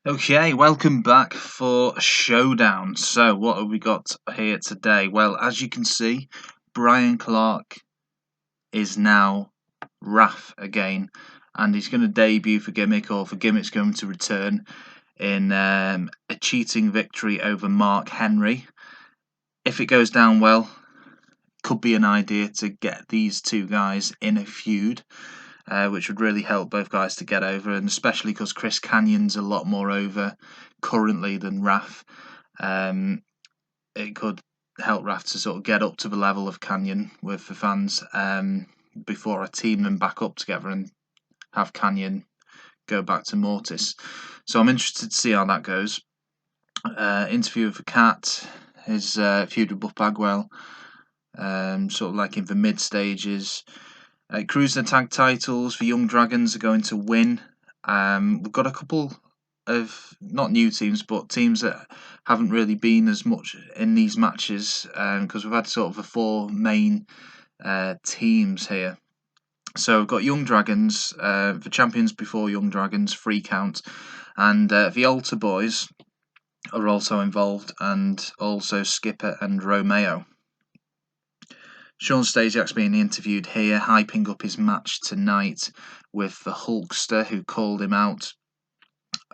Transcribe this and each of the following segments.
Okay, welcome back for Showdown. So, what have we got here today? Well, as you can see, Brian Clark is now Raph again, and he's going to debut for Gimmick, or for Gimmick's going to return in a cheating victory over Mark Henry. If it goes down well, could be an idea to get these two guys in a feud. Which would really help both guys to get over, and especially because Chris Canyon's a lot more over currently than Raph. It could help Raph to sort of get up to the level of Canyon with the fans before I team them back up together and have Canyon go back to Mortis. So I'm interested to see how that goes. Interview with the Cat, his feud with Buff Bagwell, sort of like in the mid stages. Cruiser tag titles for Young Dragons are going to win. We've got a couple of not new teams, but teams that haven't really been as much in these matches because we've had sort of the four main teams here. So we've got Young Dragons, the champions before Young Dragons, 3 count, and the Altar Boys are also involved, and also Skipper and Romeo. Shawn Stasiak's being interviewed here, hyping up his match tonight with the Hulkster, who called him out.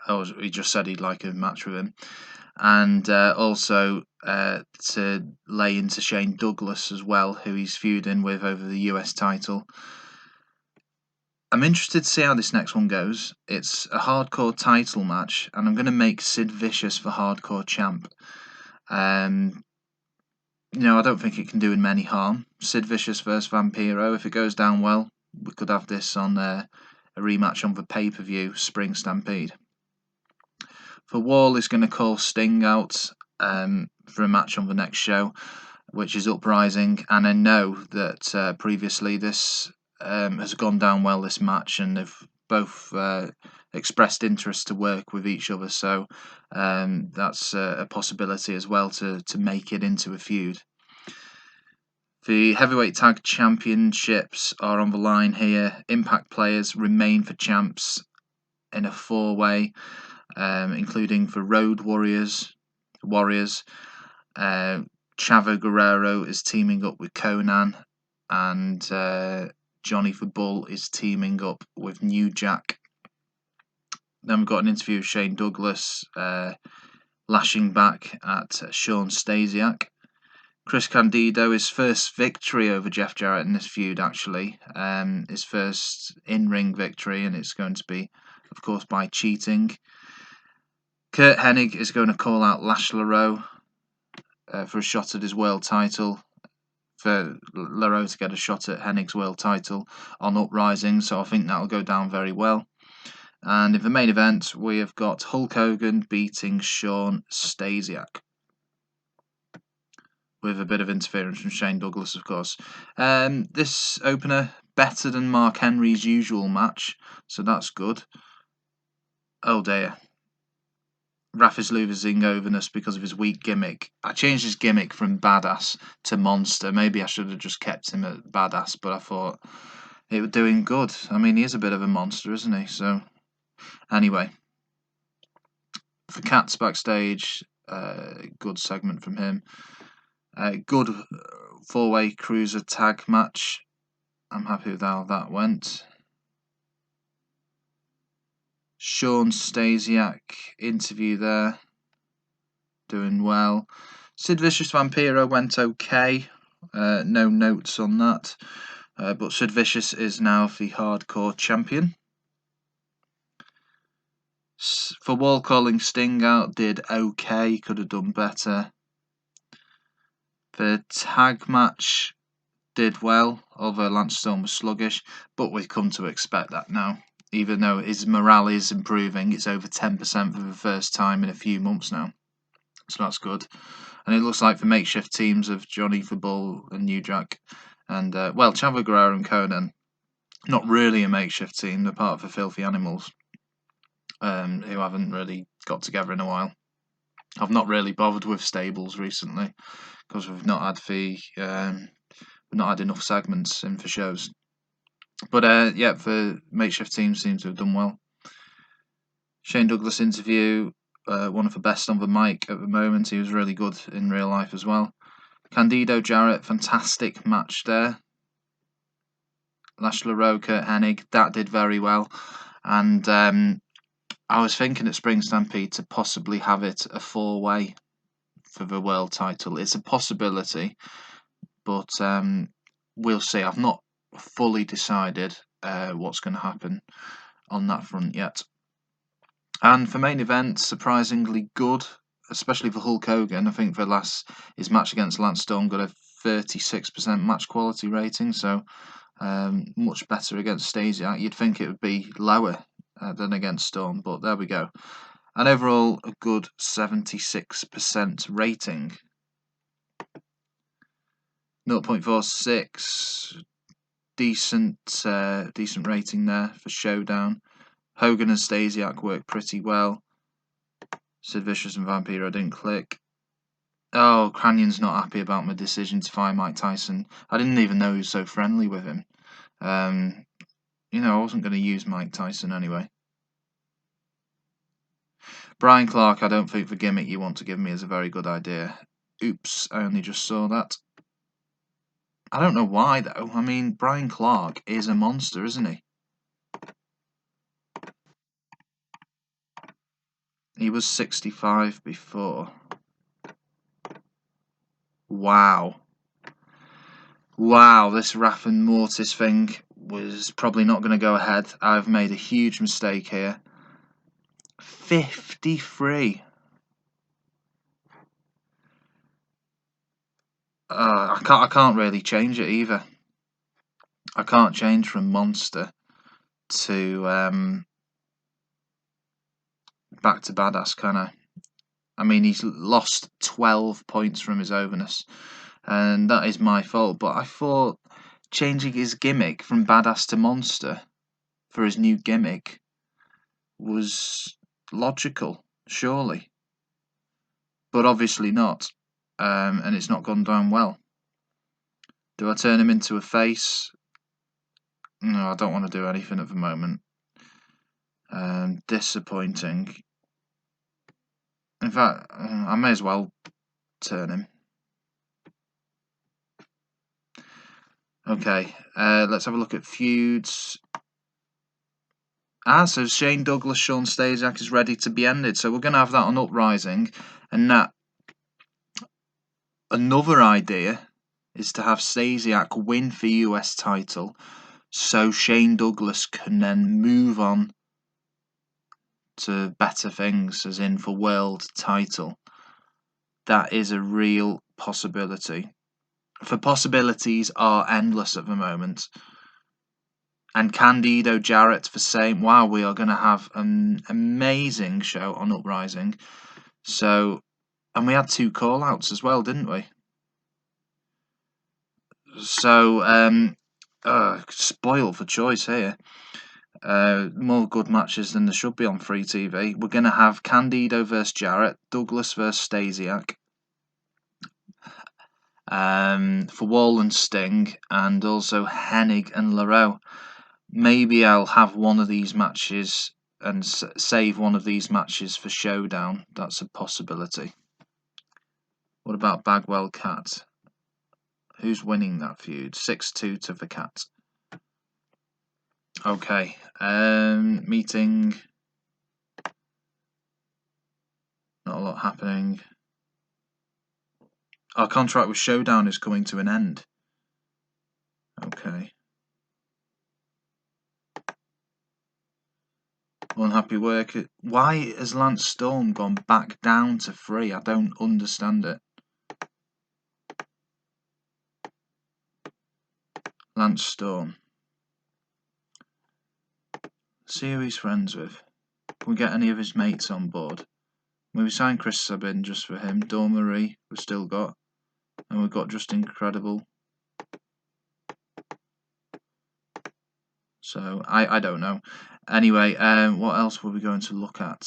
He just said he'd like a match with him. And also to lay into Shane Douglas as well, who he's feuding with over the US title. I'm interested to see how this next one goes. It's a hardcore title match, and I'm going to make Sid Vicious the hardcore champ. I don't think it can do him any harm. Sid Vicious versus Vampiro. If it goes down well, we could have this on a rematch on the pay-per-view Spring Stampede. For Wall is going to call Sting out for a match on the next show, which is Uprising, and I know that previously this has gone down well, this match, and they've both expressed interest to work with each other, so that's a possibility as well to make it into a feud. The Heavyweight Tag Championships are on the line here. Impact players remain for champs in a 4-way, including the Road Warriors. Chavo Guerrero is teaming up with Conan, and Johnny the Bull is teaming up with New Jack. Then we've got an interview with Shane Douglas, lashing back at Shawn Stasiak. Chris Candido, his first victory over Jeff Jarrett in this feud, actually. His first in-ring victory, and it's going to be, of course, by cheating. Curt Hennig is going to call out Lash LeRoux for a shot at his world title. For LeRoux to get a shot at Hennig's world title on Uprising, so I think that'll go down very well. And in the main event, we have got Hulk Hogan beating Shawn Stasiak, with a bit of interference from Shane Douglas, of course. This opener, better than Mark Henry's usual match, so that's good. Oh dear. Raph is losing overness because of his weak gimmick. I changed his gimmick from Badass to Monster. Maybe I should have just kept him at Badass, but I thought it was doing good. I mean, he is a bit of a monster, isn't he? So, anyway. For Cats backstage, good segment from him. Good 4-way cruiser tag match. I'm happy with how that went. Shawn Stasiak interview there, doing well. Sid Vicious Vampiro went okay. No notes on that. But Sid Vicious is now the hardcore champion. For Wall calling Sting out, did okay. Could have done better. The tag match did well, although Lance Storm was sluggish, but we've come to expect that now. Even though his morale is improving, it's over 10% for the first time in a few months now. So that's good. And it looks like the makeshift teams of Johnny the Bull and New Jack, and, Chavo Guerrero and Conan, not really a makeshift team, they're part of the Filthy Animals, who haven't really got together in a while. I've not really bothered with stables recently, because we've not had enough segments in for shows. But the makeshift team seems to have done well. Shane Douglas interview, one of the best on the mic at the moment. He was really good in real life as well. Candido Jarrett, fantastic match there. LeRoux, Kurt Hennig, that did very well. And I was thinking at Spring Stampede to possibly have it a 4-way for the world title. It's a possibility, but we'll see. I've not fully decided what's going to happen on that front yet. And for main event, surprisingly good, especially for Hulk Hogan. I think his match against Lance Storm got a 36% match quality rating, so much better against Stasiak. You'd think it would be lower than against Storm, but there we go. And overall, a good 76% rating. 0.46, decent rating there for Showdown. Hogan and Stasiak worked pretty well. Sid Vicious and Vampiro didn't click. Oh, Canyon's not happy about my decision to fire Mike Tyson. I didn't even know he was so friendly with him. You know, I wasn't going to use Mike Tyson anyway. Brian Clark, I don't think the gimmick you want to give me is a very good idea. Oops, I only just saw that. I don't know why, though. I mean, Brian Clark is a monster, isn't he? He was 65 before. Wow. Wow, this Raph and Mortis thing was probably not going to go ahead. I've made a huge mistake here. 53. I can't really change it either. I can't change from Monster to back to Badass, can I? I mean, he's lost 12 points from his overness, and that is my fault. But I thought changing his gimmick from Badass to Monster for his new gimmick was logical, surely. But obviously not, and it's not gone down well. Do I turn him into a face? No, I don't want to do anything at the moment. Disappointing. In fact, I may as well turn him. Okay, let's have a look at feuds. So Shane Douglas, Shawn Stasiak is ready to be ended. So we're going to have that on Uprising. And that another idea is to have Stasiak win the US title so Shane Douglas can then move on to better things, as in for world title. That is a real possibility. The possibilities are endless at the moment. And Candido Jarrett for same. Wow, we are going to have an amazing show on Uprising. So, and we had 2 call-outs as well, didn't we? So, spoiled for choice here. More good matches than there should be on free TV. We're going to have Candido versus Jarrett, Douglas versus Stasiak, for Wall and Sting, and also Hennig and LeRoux. Maybe I'll have one of these matches and save one of these matches for Showdown. That's a possibility. What about Bagwell Cat? Who's winning that feud? 6-2 to the Cat. Okay. Meeting. Not a lot happening. Our contract with Showdown is coming to an end. Okay. Unhappy worker. Why has Lance Storm gone back down to 3? I don't understand it. Lance Storm. See who he's friends with. Can we get any of his mates on board? We signed Chris Sabin just for him. Dawn Marie we've still got. And we've got Just Incredible. So, I don't know. Anyway, what else were we going to look at?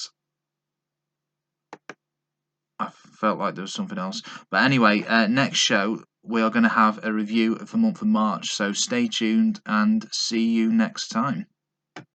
I felt like there was something else. But anyway, next show, we are going to have a review of the month of March. So stay tuned and see you next time.